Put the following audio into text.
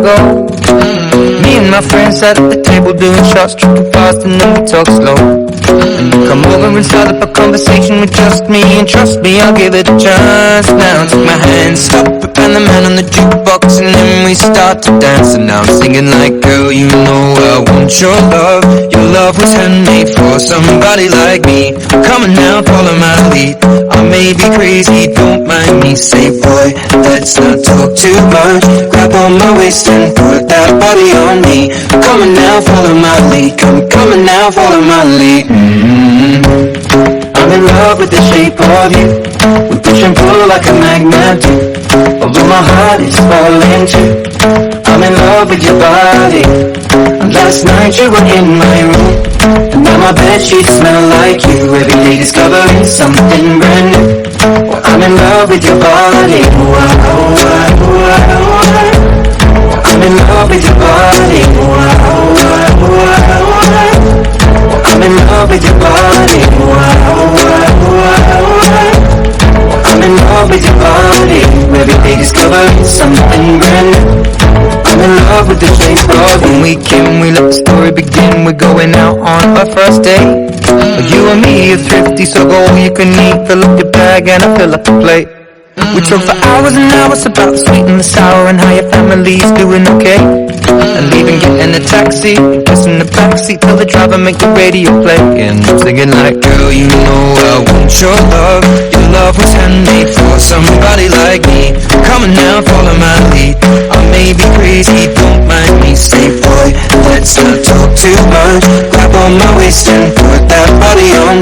ago. Me and my friends sat at the table doing shots, tripping fast, and then we talk slow. And you come over and start up a conversation with just me, and trust me, I'll give it a chance. Now take my hand, stop it, and the man on the jukebox, and then we start to dance. And now I'm singing like, girl, you know I want your love. Your love was handmade for somebody like me. Come on now, follow my lead. I may be crazy, don't mind me. Say, boy, let's not talk too much. Grab on my waist and put that body on me. Come on now, follow my lead. Come on now, follow my lead. I'm in love with the shape of you. We push and pull like a magnet do. Although my heart is falling too. I'm in love with your body. And last night you were in my room, and now my bedsheets smell like you. Every day discovering something brand new. Well, I'm in love with your body. I'm in love with your body. I'm in love with your body. I'm in love with your body. Every day discovering something brand new. I'm in love with the shape of when we came, we let the story begin. We're going out on our first date. You and me are thrifty, so go all you can eat. Fill up your bag and I fill up the plate. We talk for hours and hours about the sweet and the sour, and how your family's doing okay. And leaving, getting a taxi, kissing the backseat, tell the driver make the radio play. And I'm singing like, girl, you know I want your love. Your love was handmade for somebody like me. Come on now, follow my lead. I may be crazy, don't mind me. Say, boy, let's not talk too much. Grab on my waist and put that body on me.